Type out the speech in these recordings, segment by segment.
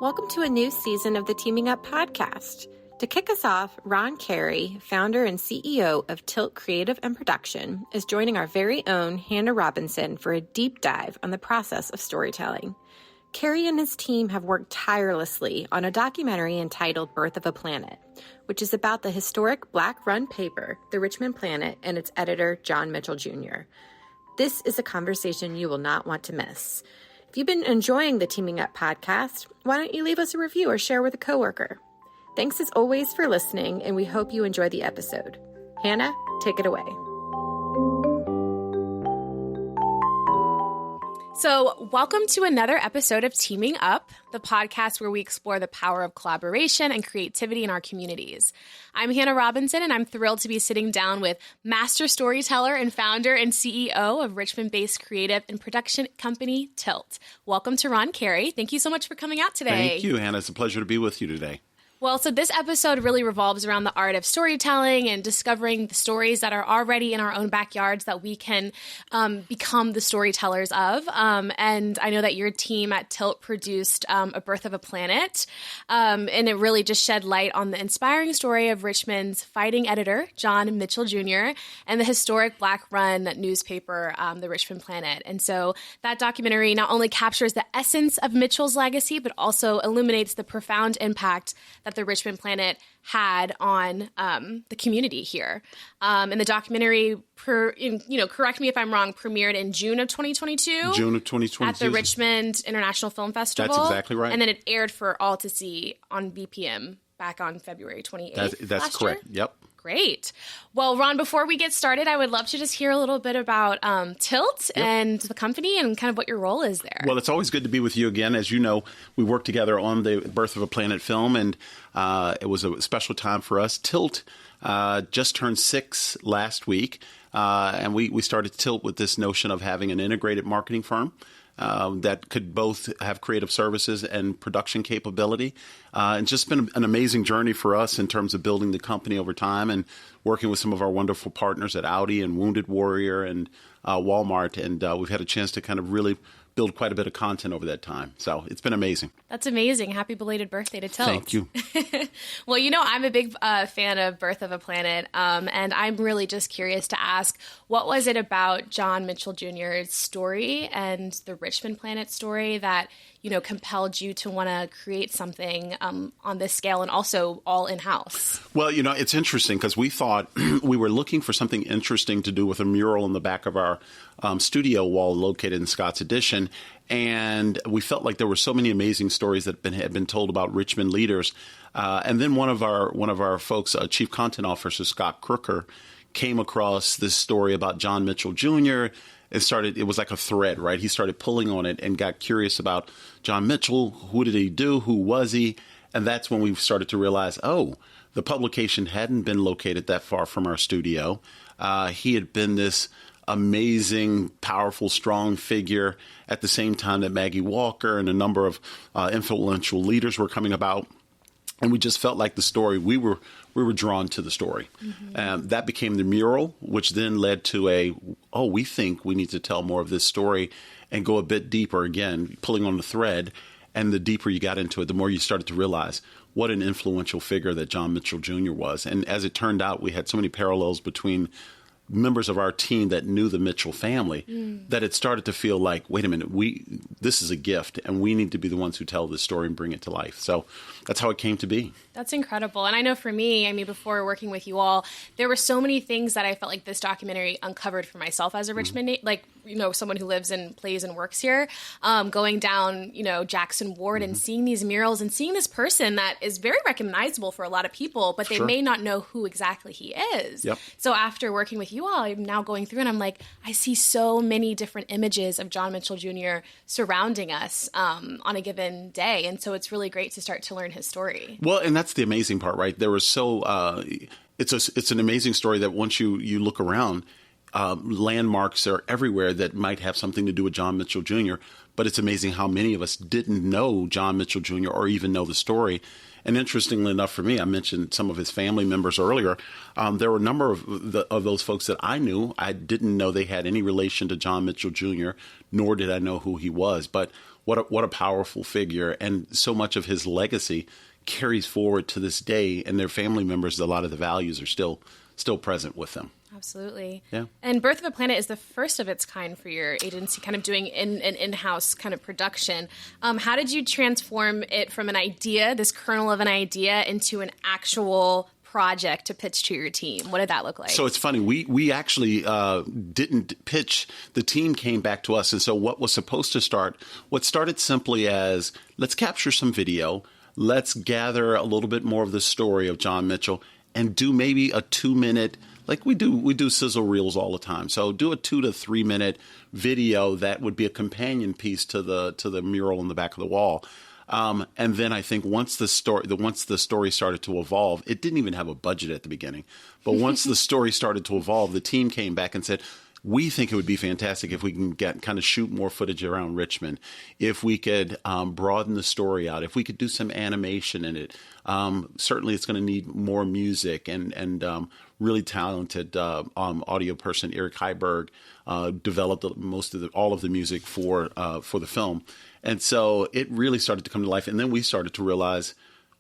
Welcome to a new season of the Teaming Up podcast. To kick us off, Ron Carey, founder and CEO of Tilt Creative and Production, is joining our very own Hannah Robinson for a deep dive on the process of storytelling. Carey and his team have worked tirelessly on a documentary entitled Birth of a Planet, which is about the historic Black-run paper, the Richmond Planet, and its editor, John Mitchell Jr. This is a conversation you will not want to miss. If you've been enjoying the Teaming Up podcast, why don't you leave us a review or share with a coworker? Thanks as always for listening, and we hope you enjoy the episode. Hannah, take it away. So, welcome to another episode of Teaming Up, the podcast where we explore the power of collaboration and creativity in our communities. I'm Hannah Robinson, and I'm thrilled to be sitting down with master storyteller and founder and CEO of Richmond-based creative and production company Tilt. Welcome to Ron Carey. Thank you so much for coming out today. Thank you, Hannah. It's a pleasure to be with you today. Well, so this episode really revolves around the art of storytelling and discovering the stories that are already in our own backyards that we can become the storytellers of. And I know that your team at Tilt produced A Birth of a Planet, and it really just shed light on the inspiring story of Richmond's fighting editor, John Mitchell Jr., and the historic Black-run newspaper, the Richmond Planet. And so that documentary not only captures the essence of Mitchell's legacy, but also illuminates the profound impact that the Richmond Planet had on the community here. And the documentary, correct me if I'm wrong, premiered in June of 2022. June of 2022. At the Richmond International Film Festival. That's exactly right. And then it aired for all to see on BPM back on February 28th. That's correct. Year? Yep. Great. Well, Ron, before we get started, I would love to just hear a little bit about Tilt and the company and kind of what your role is there. Well, it's always good to be with you again. As you know, we worked together on the Birth of a Planet film, and it was a special time for us. Tilt just turned 6 last week, and we started Tilt with this notion of having an integrated marketing firm that could both have creative services and production capability. It's just been an amazing journey for us in terms of building the company over time and working with some of our wonderful partners at Audi and Wounded Warrior and Walmart. And we've had a chance to kind of really build quite a bit of content over that time. So it's been amazing. That's amazing. Happy belated birthday to Tilt. Thank you. Well, I'm a big fan of Birth of a Planet, and I'm really just curious to ask, what was it about John Mitchell Jr.'s story and the Richmond Planet story that, compelled you to want to create something on this scale and also all in-house? Well, it's interesting because we thought we were looking for something interesting to do with a mural in the back of our studio wall located in Scott's Addition. And we felt like there were so many amazing stories that had been told about Richmond leaders. And then one of our folks, Chief Content Officer Scott Crooker, came across this story about John Mitchell Jr. It was like a thread, right? He started pulling on it and got curious about John Mitchell. Who did he do? Who was he? And that's when we started to realize, the publication hadn't been located that far from our studio. He had been this amazing, powerful, strong figure at the same time that Maggie Walker and a number of influential leaders were coming about. And we just felt like the story, we were drawn to the story. Mm-hmm. That became the mural, which then led to we think we need to tell more of this story and go a bit deeper, again, pulling on the thread. And the deeper you got into it, the more you started to realize what an influential figure that John Mitchell Jr. was. And as it turned out, we had so many parallels between members of our team that knew the Mitchell family that it started to feel like, wait a minute, this is a gift and we need to be the ones who tell this story and bring it to life. So that's how it came to be. That's incredible. And I know for me, before working with you all, there were so many things that I felt like this documentary uncovered for myself as a Richmond, someone who lives and plays and works here, going down, Jackson Ward and seeing these murals and seeing this person that is very recognizable for a lot of people, but they may not know who exactly he is. Yep. So after working with you all, I'm now going through and I'm like, I see so many different images of John Mitchell Jr. surrounding us on a given day. And so it's really great to start to learn his story. Well, and that's the amazing part, right? There was it's an amazing story that once you look around, landmarks are everywhere that might have something to do with John Mitchell Jr., but it's amazing how many of us didn't know John Mitchell Jr. or even know the story. And interestingly enough for me, I mentioned some of his family members earlier. There were a number of those folks that I knew. I didn't know they had any relation to John Mitchell Jr., nor did I know who he was. But what a powerful figure. And so much of his legacy carries forward to this day, and their family members, a lot of the values are still present with them. Absolutely. Yeah. And Birth of a Planet is the first of its kind for your agency, kind of doing an in-house kind of production. How did you transform it from an idea, this kernel of an idea, into an actual project to pitch to your team? What did that look like? So it's funny. We actually didn't pitch. The team came back to us. And so what started simply as, let's capture some video. Let's gather a little bit more of the story of John Mitchell and do maybe a 2-minute, like we do sizzle reels all the time. So do a 2 to 3 minute video that would be a companion piece to the mural in the back of the wall. And then I think once the story started to evolve, it didn't even have a budget at the beginning. But once the story started to evolve, the team came back and said, we think it would be fantastic if we can shoot more footage around Richmond, if we could broaden the story out, if we could do some animation in it. Certainly it's going to need more music, and really talented audio person Eric Heiberg developed all of the music for the film. And so it really started to come to life. And then we started to realize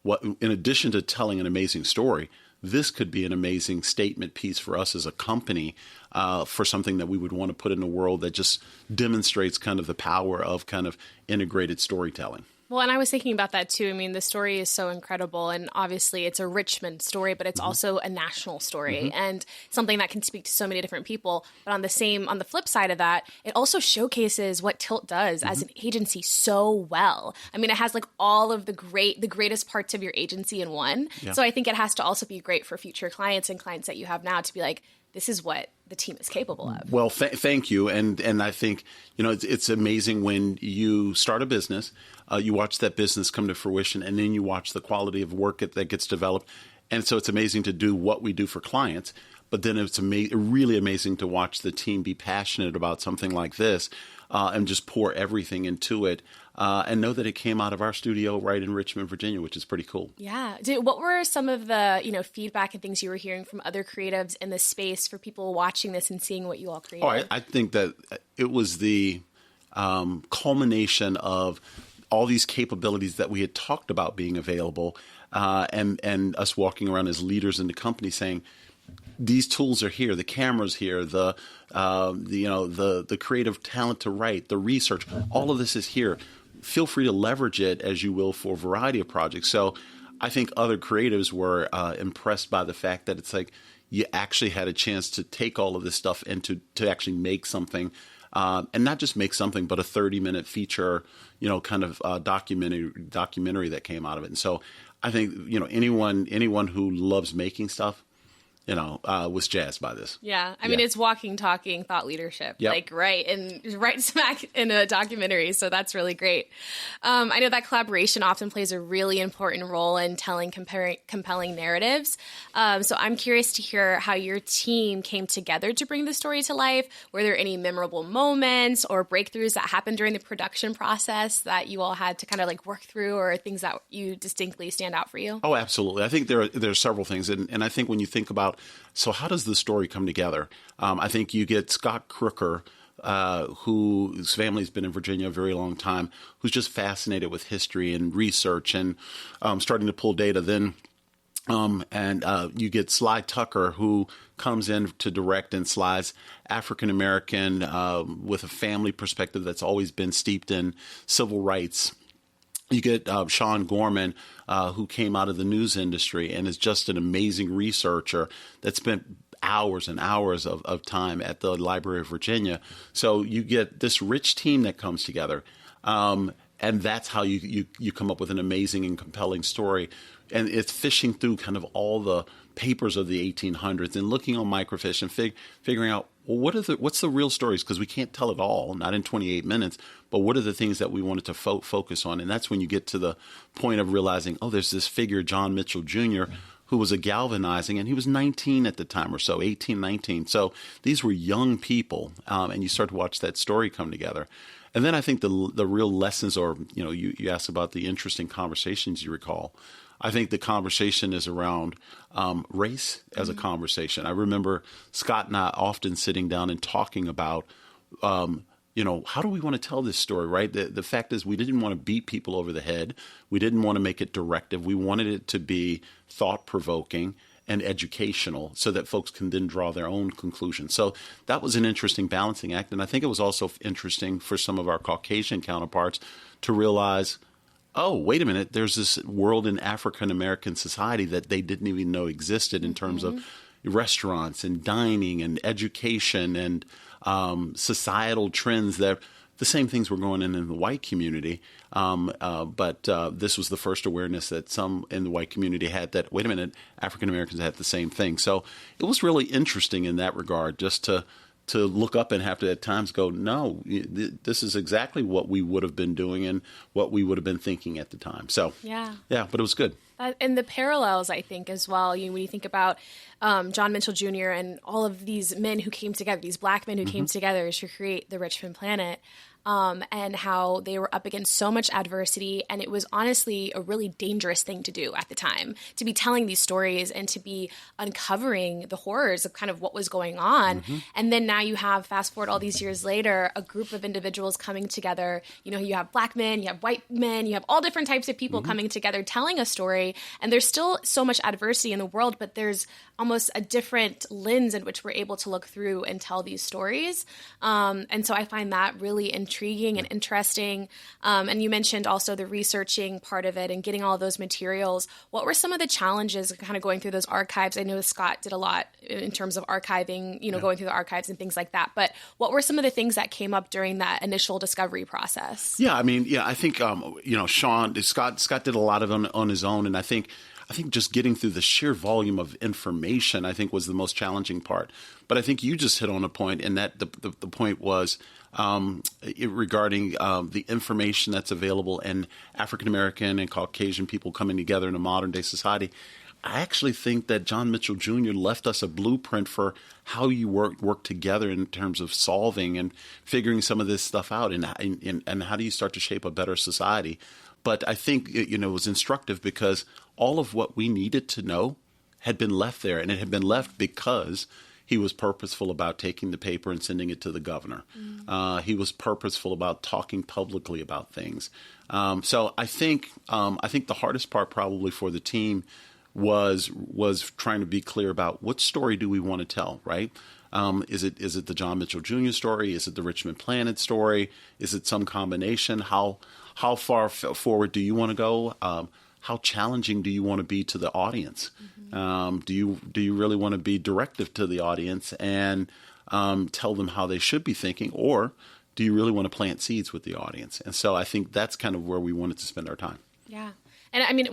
in addition to telling an amazing story, this could be an amazing statement piece for us as a company, for something that we would want to put in the world that just demonstrates kind of the power of kind of integrated storytelling. Well, and I was thinking about that too. I mean, the story is so incredible, and obviously it's a Richmond story, but it's also a national story and something that can speak to so many different people. But on the flip side of that, it also showcases what Tilt does as an agency so well. I mean, it has like all of the greatest parts of your agency in one. Yeah. So I think it has to also be great for future clients and clients that you have now to be like, this is what the team is capable of. Well, thank you. And I think, it's amazing when you start a business, you watch that business come to fruition, and then you watch the quality of work that gets developed. And so it's amazing to do what we do for clients. But then it's really amazing to watch the team be passionate about something like this and just pour everything into it. And know that it came out of our studio right in Richmond, Virginia, which is pretty cool. Yeah. What were some of the, feedback and things you were hearing from other creatives in the space for people watching this and seeing what you all created? Oh, I think that it was the culmination of all these capabilities that we had talked about being available, and us walking around as leaders in the company saying, these tools are here, the camera's here, the creative talent to write, the research, all of this is here. Feel free to leverage it as you will for a variety of projects. So I think other creatives were impressed by the fact that it's like you actually had a chance to take all of this stuff and to actually make something, and not just make something, but a 30-minute feature, kind of documentary that came out of it. And so I think, anyone who loves making stuff, was jazzed by this. Yeah. I mean, it's walking, talking thought leadership, right smack in a documentary. So that's really great. I know that collaboration often plays a really important role in telling compelling narratives. So I'm curious to hear how your team came together to bring the story to life. Were there any memorable moments or breakthroughs that happened during the production process that you all had to kind of like work through, or things that you distinctly stand out for you? Oh, absolutely. I think there are several things. And I think when you think about, so how does the story come together? I think you get Scott Crooker, whose family's been in Virginia a very long time, who's just fascinated with history and research and starting to pull data. Then you get Sly Tucker, who comes in to direct, and Sly's African-American with a family perspective that's always been steeped in civil rights. You get Sean Gorman, who came out of the news industry and is just an amazing researcher that spent hours and hours of time at the Library of Virginia. So you get this rich team that comes together, and that's how you come up with an amazing and compelling story. And it's fishing through kind of all the papers of the 1800s and looking on microfiche and figuring out, well, what's the real stories? Because we can't tell it all, not in 28 minutes, but what are the things that we wanted to focus on? And that's when you get to the point of realizing, oh, there's this figure, John Mitchell Jr., who was a galvanizing, and he was 19 at the time or so, 18, 19. So these were young people, and you start to watch that story come together. And then I think the real lessons, or, you asked about the interesting conversations you recall. I think the conversation is around race as a conversation. I remember Scott and I often sitting down and talking about how do we want to tell this story, right? The fact is we didn't want to beat people over the head. We didn't want to make it directive. We wanted it to be thought-provoking and educational so that folks can then draw their own conclusions. So that was an interesting balancing act. And I think it was also interesting for some of our Caucasian counterparts to realize, oh, wait a minute, there's this world in African-American society that they didn't even know existed in terms of restaurants and dining and education and societal trends that the same things were going in the white community. But this was the first awareness that some in the white community had that, wait a minute, African Americans had the same thing. So it was really interesting in that regard, just to look up and have to at times go, no, this is exactly what we would have been doing and what we would have been thinking at the time. So yeah, but it was good. And the parallels, I think, as well, when you think about John Mitchell Jr. and all of these men who came together, these black men who came together to create the Richmond Planet, and how they were up against so much adversity. And it was honestly a really dangerous thing to do at the time, to be telling these stories and to be uncovering the horrors of kind of what was going on. And then now you have, fast forward all these years later, a group of individuals coming together. You have black men, you have white men, you have all different types of people coming together, telling a story. And there's still so much adversity in the world, but there's almost a different lens in which we're able to look through and tell these stories. And so I find that really intriguing and interesting. And you mentioned also the researching part of it and getting all those materials. What were some of the challenges kind of going through those archives? I know Scott did a lot in terms of archiving, going through the archives and things like that. But what were some of the things that came up during that initial discovery process? Yeah, I think, Scott did a lot of it on his own. And I think just getting through the sheer volume of information, I think, was the most challenging part. But I think you just hit on a point, and that the point was regarding the information that's available in African American and Caucasian people coming together in a modern day society. I actually think that John Mitchell Jr. left us a blueprint for how you work together in terms of solving and figuring some of this stuff out, and how do you start to shape a better society. But I think it was instructive because all of what we needed to know had been left there, and it had been left because he was purposeful about taking the paper and sending it to the governor. He was purposeful about talking publicly about things. So I think the hardest part probably for the team was trying to be clear about what story do we want to tell, right? Is it the John Mitchell Jr. story? Is it the Richmond Planet story? Is it some combination? How far forward do you want to go? How challenging do you want to be to the audience? Do you really want to be directive to the audience and tell them how they should be thinking, or do you really want to plant seeds with the audience? And so I think that's kind of where we wanted to spend our time. Yeah. And I mean,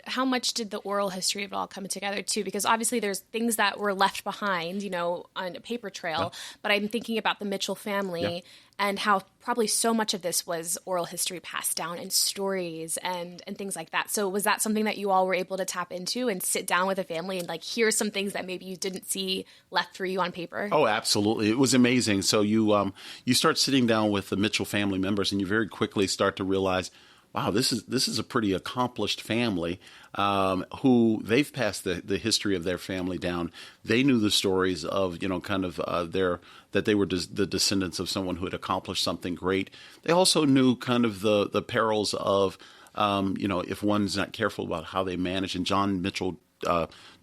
how much did the oral history of it all come together too? Because obviously there's things that were left behind, on a paper trail, but I'm thinking about the Mitchell family and how probably so much of this was oral history passed down in stories and things like that. So was that something that you all were able to tap into and sit down with a family and hear some things that maybe you didn't see left for you on paper? Oh, absolutely. It was amazing. So you start sitting down with the Mitchell family members and you very quickly start to realize, wow, this is a pretty accomplished family who they've passed the history of their family down. They knew the stories of, that they were the descendants of someone who had accomplished something great. They also knew kind of the perils of, if one's not careful about how they manage. And John Mitchell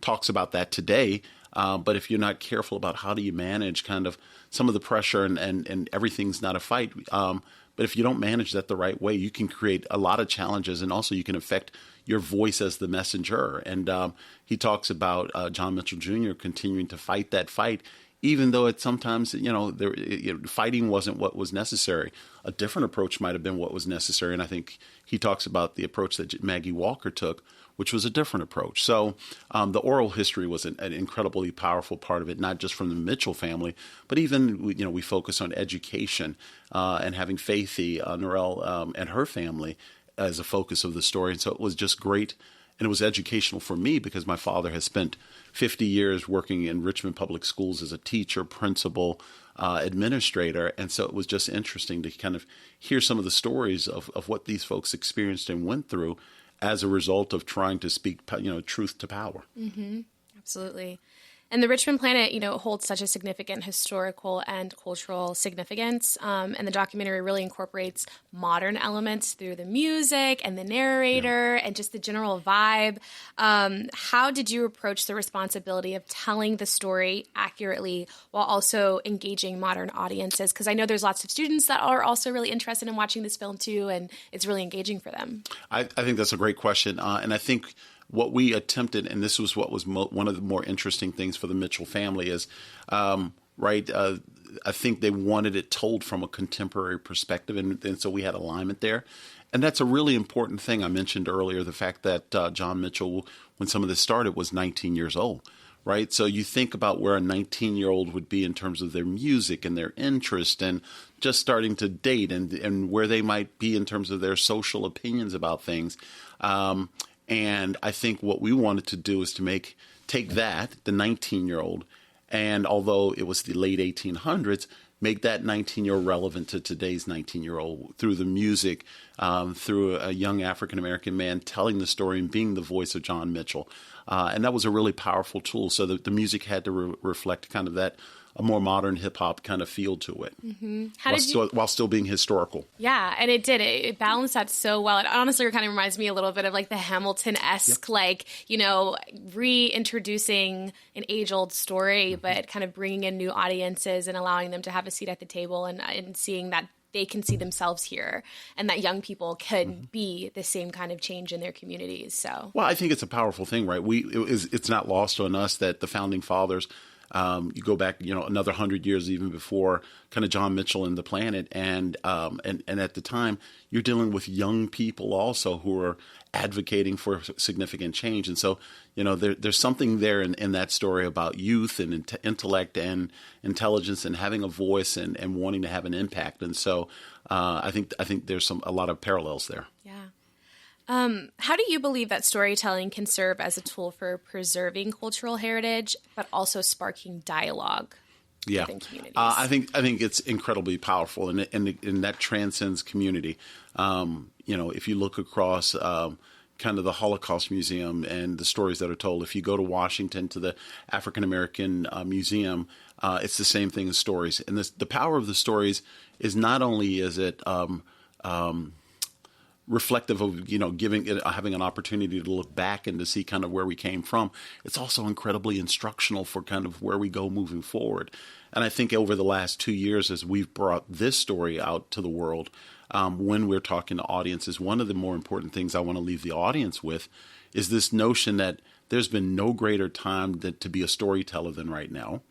talks about that today. But if you're not careful about how do you manage kind of some of the pressure and everything's not a fight, but if you don't manage that the right way, you can create a lot of challenges, and also you can affect your voice as the messenger. And he talks about John Mitchell Jr. continuing to fight that fight, even though it sometimes, fighting wasn't what was necessary. A different approach might have been what was necessary. And I think he talks about the approach that Maggie Walker took, which was a different approach. So the oral history was an incredibly powerful part of it, not just from the Mitchell family, but even, we focus on education and having Faithy, Norelle, and her family as a focus of the story. And so it was just great. And it was educational for me because my father has spent 50 years working in Richmond public schools as a teacher, principal, administrator. And so it was just interesting to kind of hear some of the stories of what these folks experienced and went through as a result of trying to speak, truth to power. Mm-hmm. Absolutely. And the Richmond Planet, holds such a significant historical and cultural significance. And the documentary really incorporates modern elements through the music and the narrator and just the general vibe. How did you approach the responsibility of telling the story accurately while also engaging modern audiences? Because I know there's lots of students that are also really interested in watching this film too, and it's really engaging for them. I think that's a great question. And I think what we attempted, and this was what was one of the more interesting things for the Mitchell family is, I think they wanted it told from a contemporary perspective, and so we had alignment there. And that's a really important thing. I mentioned earlier the fact that John Mitchell, when some of this started, was 19 years old, right? So you think about where a 19-year-old would be in terms of their music and their interest and just starting to date and where they might be in terms of their social opinions about things. And I think what we wanted to do is to take that, the 19-year-old, and although it was the late 1800s, make that 19-year-old relevant to today's 19-year-old through the music, through a young African-American man telling the story and being the voice of John Mitchell. And that was a really powerful tool. So the music had to reflect kind of that a more modern hip-hop kind of feel to it, while still being historical. Yeah, and it did. It balanced that so well. It honestly kind of reminds me a little bit of like the Hamilton-esque, reintroducing an age-old story, but kind of bringing in new audiences and allowing them to have a seat at the table and seeing that they can see themselves here and that young people could be the same kind of change in their communities. So, well, I think it's a powerful thing, right? It's not lost on us that the founding fathers, you go back, another 100 years even before kind of John Mitchell and the Planet, and at the time you're dealing with young people also who are advocating for significant change, and so there's something there in that story about youth and intellect and intelligence and having a voice and wanting to have an impact, and so I think there's a lot of parallels there. Yeah. How do you believe that storytelling can serve as a tool for preserving cultural heritage, but also sparking dialogue within communities? I think it's incredibly powerful, and that transcends community. If you look across kind of the Holocaust Museum and the stories that are told, if you go to Washington to the African American Museum, it's the same thing as stories. And the power of the stories is not only is it reflective of having an opportunity to look back and to see kind of where we came from. It's also incredibly instructional for kind of where we go moving forward. And I think over the last 2 years, as we've brought this story out to the world, when we're talking to audiences, one of the more important things I want to leave the audience with is this notion that there's been no greater time to be a storyteller than right now.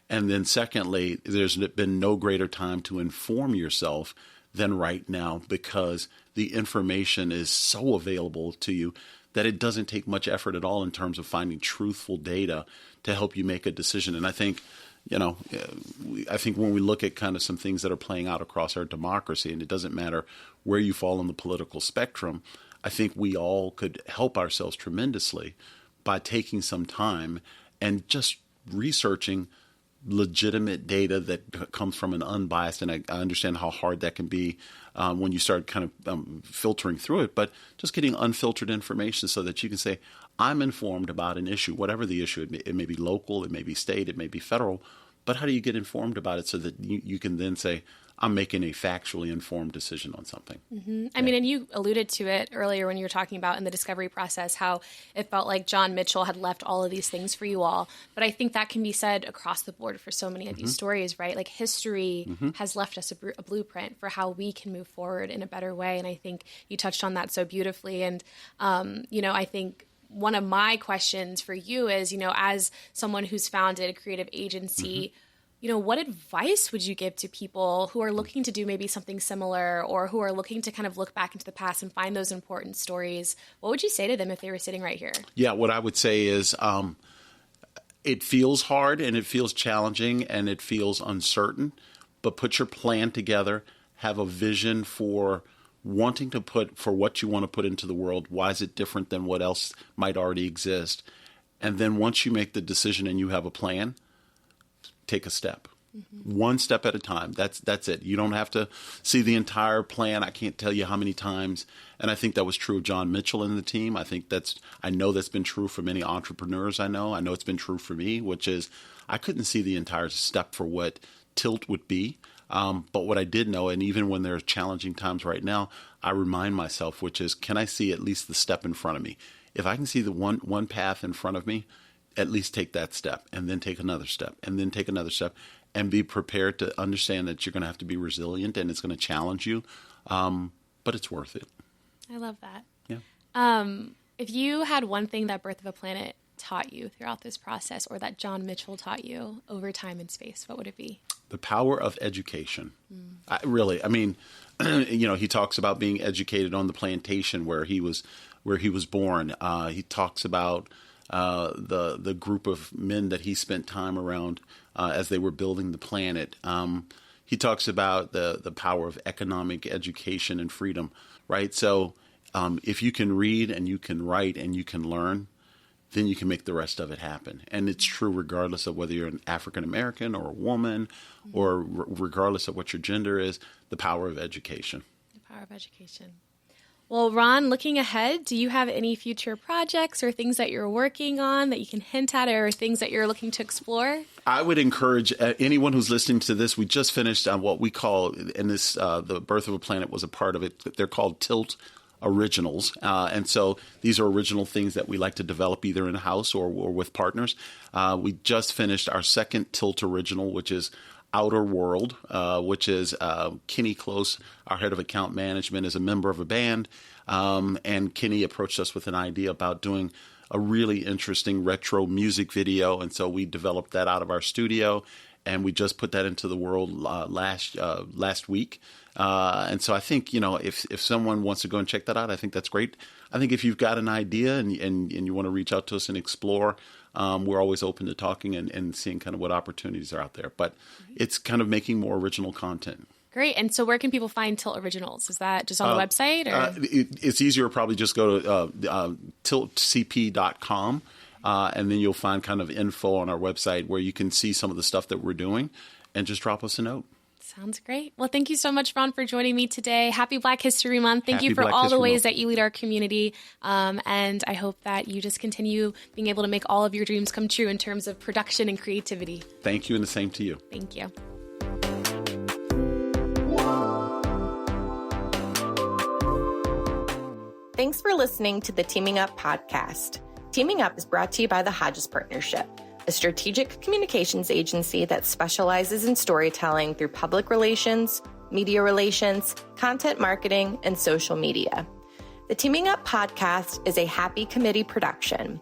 And then secondly, there's been no greater time to inform yourself than right now, because the information is so available to you that it doesn't take much effort at all in terms of finding truthful data to help you make a decision. And I think, when we look at kind of some things that are playing out across our democracy, and it doesn't matter where you fall on the political spectrum, I think we all could help ourselves tremendously by taking some time and just researching legitimate data that comes from an unbiased, and I understand how hard that can be when you start kind of filtering through it, but just getting unfiltered information so that you can say, I'm informed about an issue, whatever the issue. It may be local, it may be state, it may be federal, but how do you get informed about it so that you can then say, I'm making a factually informed decision on something. Mm-hmm. I mean, and you alluded to it earlier when you were talking about in the discovery process, how it felt like John Mitchell had left all of these things for you all. But I think that can be said across the board for so many of these stories, right? Like history has left us a blueprint for how we can move forward in a better way. And I think you touched on that so beautifully. And, I think one of my questions for you is, as someone who's founded a creative agency, what advice would you give to people who are looking to do maybe something similar, or who are looking to kind of look back into the past and find those important stories? What would you say to them if they were sitting right here? Yeah, what I would say is it feels hard and it feels challenging and it feels uncertain, but put your plan together, have a vision for wanting to for what you want to put into the world. Why is it different than what else might already exist? And then once you make the decision and you have a plan, take a step. One step at a time. That's it. You don't have to see the entire plan. I can't tell you how many times. And I think that was true of John Mitchell and the team. I know that's been true for many entrepreneurs I know. I know it's been true for me, which is I couldn't see the entire step for what Tilt would be. But what I did know, and even when there are challenging times right now, I remind myself, which is, can I see at least the step in front of me? If I can see the one path in front of me, at least take that step, and then take another step, and then take another step, and be prepared to understand that you're going to have to be resilient and it's going to challenge you. But it's worth it. I love that. Yeah. If you had one thing that Birth of a Planet taught you throughout this process, or that John Mitchell taught you over time and space, what would it be? The power of education. He talks about being educated on the plantation where he was born. He talks about the group of men that he spent time around as they were building the planet. He talks about the power of economic education and freedom, right? So if you can read and you can write and you can learn, then you can make the rest of it happen. And it's true regardless of whether you're an African American or a woman, or regardless of what your gender is, the power of education. The power of education. Well, Ron, looking ahead, do you have any future projects or things that you're working on that you can hint at, or things that you're looking to explore? I would encourage anyone who's listening to this. We just finished what we call, and this the Birth of a Planet was a part of it. They're called Tilt Originals. And so these are original things that we like to develop either in-house or with partners. We just finished our second Tilt Original, which is Outer World, which is Kenny Close, our head of account management, is a member of a band. And Kenny approached us with an idea about doing a really interesting retro music video. And so we developed that out of our studio, and we just put that into the world last week. And so I think, if someone wants to go and check that out, I think that's great. I think if you've got an idea and you want to reach out to us and explore, we're always open to talking and seeing kind of what opportunities are out there. But it's kind of making more original content. Great. And so where can people find Tilt Originals? Is that just on the website? Or? It's easier. Probably just go to tiltcp.com. And then you'll find kind of info on our website where you can see some of the stuff that we're doing, and just drop us a note. Sounds great. Well, thank you so much, Ron, for joining me today. Happy Black History Month. Thank you for all the ways that you lead our community. And I hope that you just continue being able to make all of your dreams come true in terms of production and creativity. Thank you, and the same to you. Thank you. Thanks for listening to the Teaming Up podcast. Teaming Up is brought to you by the Hodges Partnership, a strategic communications agency that specializes in storytelling through public relations, media relations, content marketing, and social media. The Teaming Up podcast is a Happy Committee production.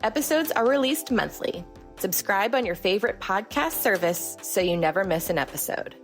Episodes are released monthly. Subscribe on your favorite podcast service so you never miss an episode.